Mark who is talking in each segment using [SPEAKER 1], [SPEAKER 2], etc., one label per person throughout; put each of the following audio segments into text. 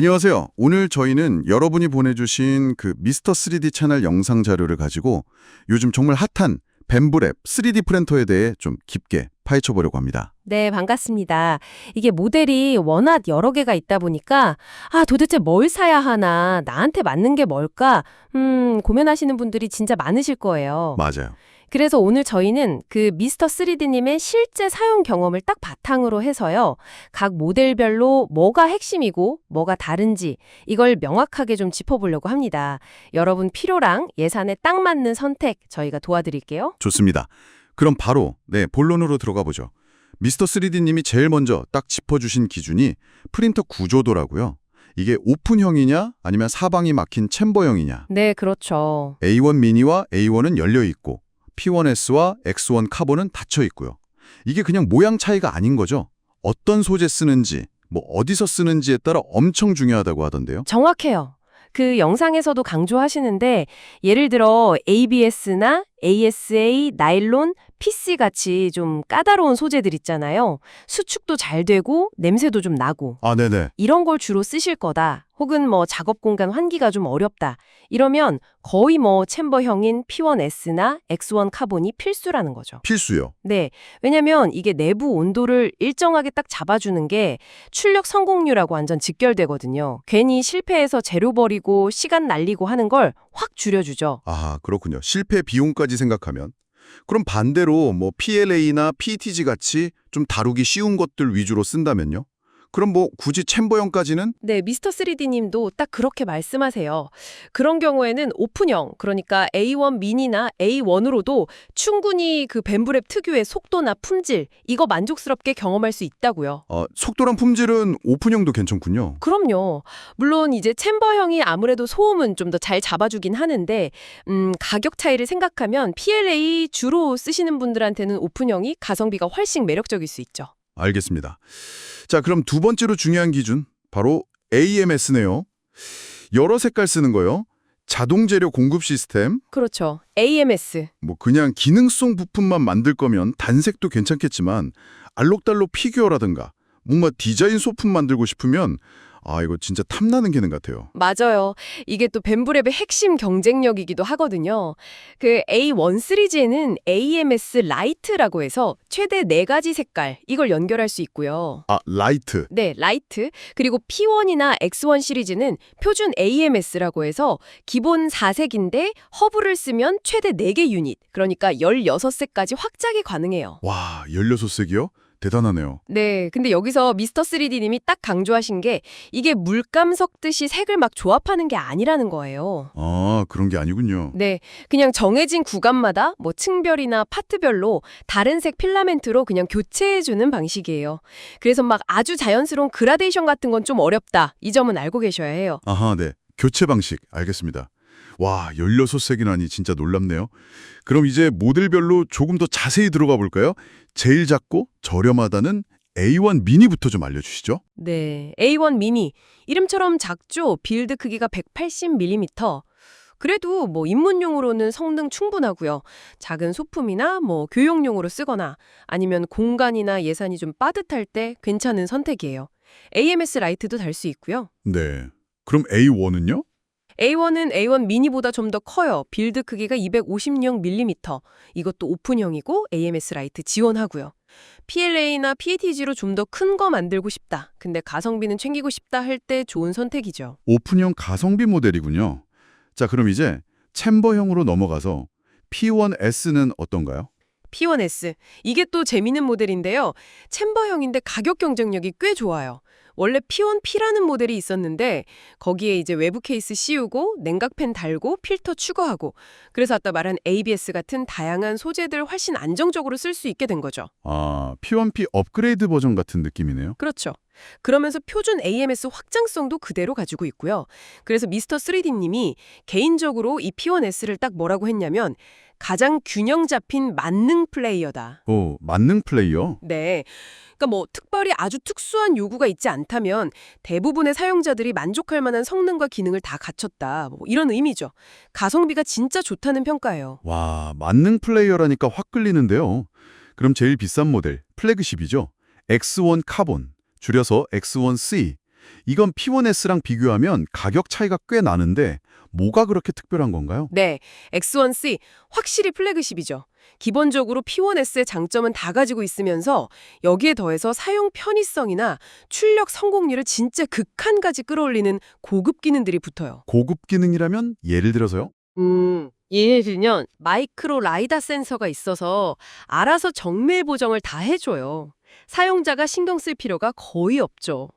[SPEAKER 1] 안녕하세요. 오늘 저희는 여러분이 보내주신 그 미스터 3D 채널 영상 자료를 가지고 요즘 정말 핫한 뱀블앱 3D 프린터에 대해 좀 깊게 파헤쳐 보려고 합니다.
[SPEAKER 2] 네, 반갑습니다. 이게 모델이 워낙 여러 개가 있다 보니까 도대체 뭘 사야 하나, 나한테 맞는 게 뭘까? 고민하시는 분들이 진짜 많으실 거예요.
[SPEAKER 1] 맞아요.
[SPEAKER 2] 그래서 오늘 저희는 그 미스터 3D님의 실제 사용 경험을 딱 바탕으로 해서요. 각 모델별로 뭐가 핵심이고 뭐가 다른지 이걸 명확하게 좀 짚어보려고 합니다. 여러분 필요랑 예산에 딱 맞는 선택 저희가 도와드릴게요.
[SPEAKER 1] 좋습니다. 그럼 바로 본론으로 들어가 보죠. 미스터 3D님이 제일 먼저 딱 짚어주신 기준이 프린터 구조도라고요. 이게 오픈형이냐 아니면 사방이 막힌 챔버형이냐.
[SPEAKER 2] 네, 그렇죠.
[SPEAKER 1] A1 미니와 A1은 열려 있고 P1S와 X1 카본은 닫혀 있고요. 이게 그냥 모양 차이가 아닌 거죠. 어떤 소재 쓰는지, 어디서 쓰는지에 따라 엄청 중요하다고 하던데요.
[SPEAKER 2] 정확해요. 그 영상에서도 강조하시는데 예를 들어 ABS나 ASA, 나일론, PC 같이 좀 까다로운 소재들 있잖아요. 수축도 잘 되고 냄새도 좀 나고
[SPEAKER 1] 네네.
[SPEAKER 2] 이런 걸 주로 쓰실 거다. 혹은 작업 공간 환기가 좀 어렵다. 이러면 거의 챔버형인 P1S나 X1 카본이 필수라는 거죠.
[SPEAKER 1] 필수요.
[SPEAKER 2] 네, 왜냐면 이게 내부 온도를 일정하게 딱 잡아주는 게 출력 성공률하고 완전 직결되거든요. 괜히 실패해서 재료 버리고 시간 날리고 하는 걸 확 줄여주죠.
[SPEAKER 1] 그렇군요. 실패 비용까지 생각하면. 그럼 반대로 PLA나 PETG 같이 좀 다루기 쉬운 것들 위주로 쓴다면요? 그럼 굳이 챔버형까지는?
[SPEAKER 2] 네, 미스터 3D님도 딱 그렇게 말씀하세요. 그런 경우에는 오픈형, 그러니까 A1 미니나 A1으로도 충분히 그 뱀블앱 특유의 속도나 품질, 이거 만족스럽게 경험할 수 있다고요.
[SPEAKER 1] 속도랑 품질은 오픈형도 괜찮군요.
[SPEAKER 2] 그럼요. 물론 이제 챔버형이 아무래도 소음은 좀 더 잘 잡아주긴 하는데 가격 차이를 생각하면 PLA 주로 쓰시는 분들한테는 오픈형이 가성비가 훨씬 매력적일 수 있죠.
[SPEAKER 1] 알겠습니다. 자, 그럼 두 번째로 중요한 기준, 바로 AMS네요. 여러 색깔 쓰는 거요. 자동 재료 공급 시스템.
[SPEAKER 2] 그렇죠. AMS.
[SPEAKER 1] 그냥 기능성 부품만 만들 거면 단색도 괜찮겠지만 알록달록 피규어라든가 뭔가 디자인 소품 만들고 싶으면 이거 진짜 탐나는 기능 같아요.
[SPEAKER 2] 맞아요. 이게 또 뱀블앱의 핵심 경쟁력이기도 하거든요. 그 A1 시리즈에는 AMS 라이트라고 해서 최대 4가지 색깔, 이걸 연결할 수 있고요.
[SPEAKER 1] 라이트.
[SPEAKER 2] 네, 라이트. 그리고 P1이나 X1 시리즈는 표준 AMS라고 해서 기본 4색인데 허브를 쓰면 최대 4개 유닛, 그러니까 16색까지 확장이 가능해요.
[SPEAKER 1] 와, 16색이요? 대단하네요.
[SPEAKER 2] 네, 근데 여기서 미스터 3D님이 딱 강조하신 게 이게 물감 섞듯이 색을 막 조합하는 게 아니라는 거예요.
[SPEAKER 1] 그런 게 아니군요.
[SPEAKER 2] 네, 그냥 정해진 구간마다 층별이나 파트별로 다른 색 필라멘트로 그냥 교체해주는 방식이에요. 그래서 막 아주 자연스러운 그라데이션 같은 건 좀 어렵다. 이 점은 알고 계셔야 해요.
[SPEAKER 1] 네. 교체 방식 알겠습니다. 와, 16색이라니 진짜 놀랍네요. 그럼 이제 모델별로 조금 더 자세히 들어가 볼까요? 제일 작고 저렴하다는 A1 미니부터 좀 알려주시죠.
[SPEAKER 2] 네, A1 미니. 이름처럼 작죠? 빌드 크기가 180mm. 그래도 입문용으로는 성능 충분하고요. 작은 소품이나 교육용으로 쓰거나 아니면 공간이나 예산이 좀 빠듯할 때 괜찮은 선택이에요. AMS 라이트도 달 수 있고요.
[SPEAKER 1] 네. 그럼 A1은요?
[SPEAKER 2] A1은 A1 미니보다 좀 더 커요. 빌드 크기가 250mm. 이것도 오픈형이고 AMS 라이트 지원하고요. PLA나 PETG로 좀 더 큰 거 만들고 싶다. 근데 가성비는 챙기고 싶다 할 때 좋은 선택이죠.
[SPEAKER 1] 오픈형 가성비 모델이군요. 자, 그럼 이제 챔버형으로 넘어가서 P1S는 어떤가요?
[SPEAKER 2] P1S. 이게 또 재미있는 모델인데요. 챔버형인데 가격 경쟁력이 꽤 좋아요. 원래 P1P라는 모델이 있었는데 거기에 이제 외부 케이스 씌우고 냉각팬 달고 필터 추가하고 그래서 아까 말한 ABS 같은 다양한 소재들 훨씬 안정적으로 쓸 수 있게 된 거죠.
[SPEAKER 1] P1P 업그레이드 버전 같은 느낌이네요.
[SPEAKER 2] 그렇죠. 그러면서 표준 AMS 확장성도 그대로 가지고 있고요. 그래서 미스터 3D님이 개인적으로 이 P1S를 딱 뭐라고 했냐면 가장 균형 잡힌 만능 플레이어다.
[SPEAKER 1] 만능 플레이어?
[SPEAKER 2] 네. 그러니까 특별히 아주 특수한 요구가 있지 않다면 대부분의 사용자들이 만족할 만한 성능과 기능을 다 갖췄다. 이런 의미죠. 가성비가 진짜 좋다는 평가예요.
[SPEAKER 1] 와, 만능 플레이어라니까 확 끌리는데요. 그럼 제일 비싼 모델, 플래그십이죠. X1 카본, 줄여서 X1C. 이건 P1S랑 비교하면 가격 차이가 꽤 나는데 뭐가 그렇게 특별한 건가요?
[SPEAKER 2] 네, X1C 확실히 플래그십이죠. 기본적으로 P1S의 장점은 다 가지고 있으면서 여기에 더해서 사용 편의성이나 출력 성공률을 진짜 극한까지 끌어올리는 고급 기능들이 붙어요.
[SPEAKER 1] 고급 기능이라면 예를 들어서요?
[SPEAKER 2] 예를 들면 마이크로 라이다 센서가 있어서 알아서 정밀 보정을 다 해줘요. 사용자가 신경 쓸 필요가 거의 없죠.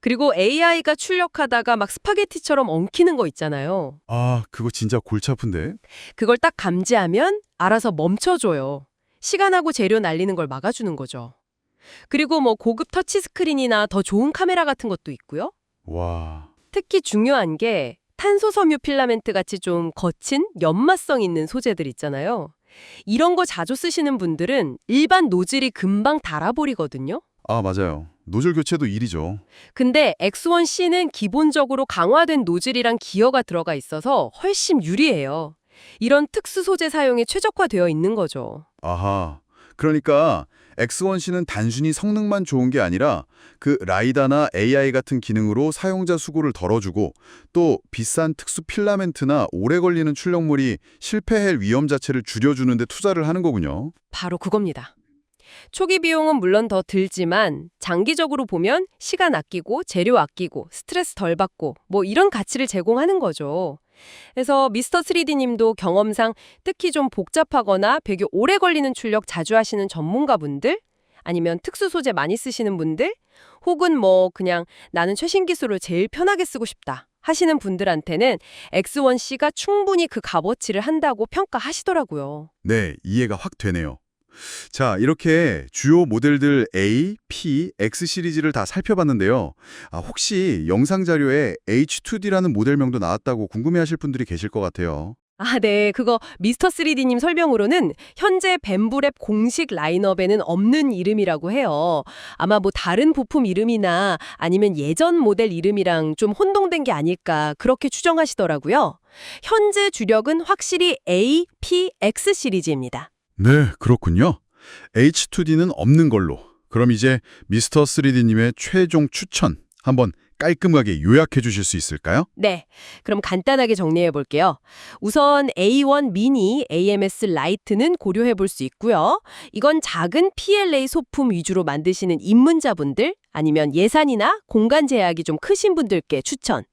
[SPEAKER 2] 그리고 AI가 출력하다가 막 스파게티처럼 엉키는 거 있잖아요.
[SPEAKER 1] 아, 그거 진짜 골치 아픈데.
[SPEAKER 2] 그걸 딱 감지하면 알아서 멈춰줘요. 시간하고 재료 날리는 걸 막아주는 거죠. 그리고 뭐 고급 터치스크린이나 더 좋은 카메라 같은 것도 있고요.
[SPEAKER 1] 와,
[SPEAKER 2] 특히 중요한 게 탄소 섬유 필라멘트 같이 좀 거친 연마성 있는 소재들 있잖아요. 이런 거 자주 쓰시는 분들은 일반 노즐이 금방 닳아버리거든요.
[SPEAKER 1] 아, 맞아요. 노즐 교체도 일이죠.
[SPEAKER 2] 근데 X1C는 기본적으로 강화된 노즐이랑 기어가 들어가 있어서 훨씬 유리해요. 이런 특수 소재 사용에 최적화되어 있는 거죠.
[SPEAKER 1] 아하. 그러니까 X1C는 단순히 성능만 좋은 게 아니라 그 라이다나 AI 같은 기능으로 사용자 수고를 덜어주고 또 비싼 특수 필라멘트나 오래 걸리는 출력물이 실패할 위험 자체를 줄여주는 데 투자를 하는 거군요.
[SPEAKER 2] 바로 그겁니다. 초기 비용은 물론 더 들지만 장기적으로 보면 시간 아끼고 재료 아끼고 스트레스 덜 받고 뭐 이런 가치를 제공하는 거죠. 그래서 미스터 3D님도 경험상 특히 좀 복잡하거나 되게 오래 걸리는 출력 자주 하시는 전문가분들 아니면 특수 소재 많이 쓰시는 분들 혹은 뭐 그냥 나는 최신 기술을 제일 편하게 쓰고 싶다 하시는 분들한테는 X1C가 충분히 그 값어치를 한다고 평가하시더라고요.
[SPEAKER 1] 네, 이해가 확 되네요. 자, 이렇게 주요 모델들 A, P, X 시리즈를 다 살펴봤는데요. 혹시 영상 자료에 H2D라는 모델명도 나왔다고 궁금해하실 분들이 계실 것 같아요.
[SPEAKER 2] 네. 그거 미스터 3D님 설명으로는 현재 벤브랩 공식 라인업에는 없는 이름이라고 해요. 아마 뭐 다른 부품 이름이나 아니면 예전 모델 이름이랑 좀 혼동된 게 아닐까 그렇게 추정하시더라고요. 현재 주력은 확실히 A, P, X 시리즈입니다.
[SPEAKER 1] 네, 그렇군요. H2D는 없는 걸로. 그럼 이제 미스터 3D님의 최종 추천 한번 깔끔하게 요약해 주실 수 있을까요?
[SPEAKER 2] 네, 그럼 간단하게 정리해 볼게요. 우선 A1 미니 AMS 라이트는 고려해 볼 수 있고요. 이건 작은 PLA 소품 위주로 만드시는 입문자분들 아니면 예산이나 공간 제약이 좀 크신 분들께 추천.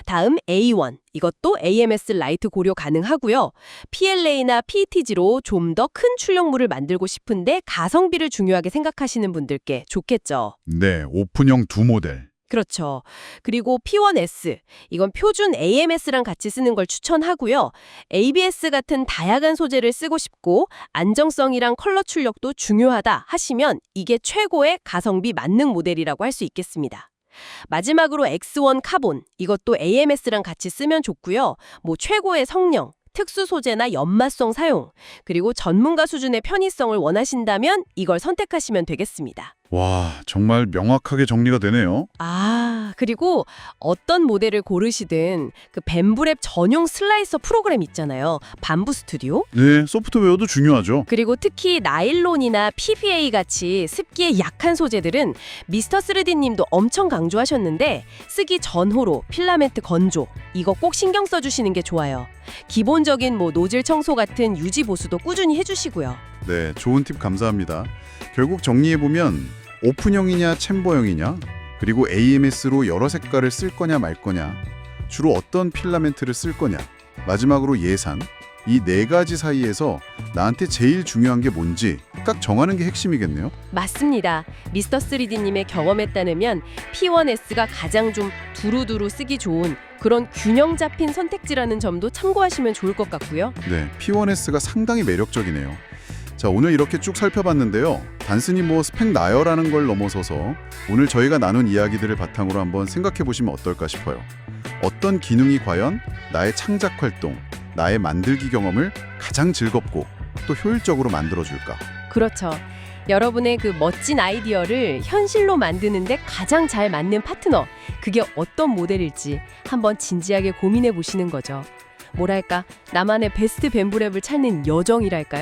[SPEAKER 2] 다음 A1, 이것도 AMS 라이트 고려 가능하고요. PLA나 PETG로 좀 더 큰 출력물을 만들고 싶은데 가성비를 중요하게 생각하시는 분들께 좋겠죠.
[SPEAKER 1] 네, 오픈형 두 모델.
[SPEAKER 2] 그렇죠. 그리고 P1S, 이건 표준 AMS랑 같이 쓰는 걸 추천하고요. ABS 같은 다양한 소재를 쓰고 싶고 안정성이랑 컬러 출력도 중요하다 하시면 이게 최고의 가성비 만능 모델이라고 할 수 있겠습니다. 마지막으로 X1 카본, 이것도 AMS랑 같이 쓰면 좋고요. 뭐 최고의 성능, 특수 소재나 연마성 사용, 그리고 전문가 수준의 편의성을 원하신다면 이걸 선택하시면 되겠습니다.
[SPEAKER 1] 와, 정말 명확하게 정리가 되네요.
[SPEAKER 2] 그리고 어떤 모델을 고르시든 그 벤브랩 전용 슬라이서 프로그램 있잖아요. 밤부 스튜디오.
[SPEAKER 1] 네, 소프트웨어도 중요하죠.
[SPEAKER 2] 그리고 특히 나일론이나 PVA 같이 습기에 약한 소재들은 미스터 3D님도 엄청 강조하셨는데 쓰기 전후로 필라멘트 건조 이거 꼭 신경 써주시는 게 좋아요. 기본적인 뭐 노즐 청소 같은 유지 보수도 꾸준히 해주시고요.
[SPEAKER 1] 네, 좋은 팁 감사합니다. 결국 정리해보면 오픈형이냐 챔버형이냐 그리고 AMS로 여러 색깔을 쓸 거냐 말 거냐 주로 어떤 필라멘트를 쓸 거냐 마지막으로 예산 이 네 가지 사이에서 나한테 제일 중요한 게 뭔지 딱 정하는 게 핵심이겠네요.
[SPEAKER 2] 맞습니다. 미스터 3D님의 경험에 따르면 P1S가 가장 좀 두루두루 쓰기 좋은 그런 균형 잡힌 선택지라는 점도 참고하시면 좋을 것 같고요.
[SPEAKER 1] 네, P1S가 상당히 매력적이네요. 자, 오늘 이렇게 쭉 살펴봤는데요. 단순히 뭐 스펙 나열하는 걸 넘어서서 오늘 저희가 나눈 이야기들을 바탕으로 한번 생각해 보시면 어떨까 싶어요. 어떤 기능이 과연 나의 창작 활동, 나의 만들기 경험을 가장 즐겁고 또 효율적으로 만들어줄까?
[SPEAKER 2] 그렇죠. 여러분의 그 멋진 아이디어를 현실로 만드는데 가장 잘 맞는 파트너, 그게 어떤 모델일지 한번 진지하게 고민해 보시는 거죠. 뭐랄까, 나만의 베스트 벤브랩을 찾는 여정이랄까요?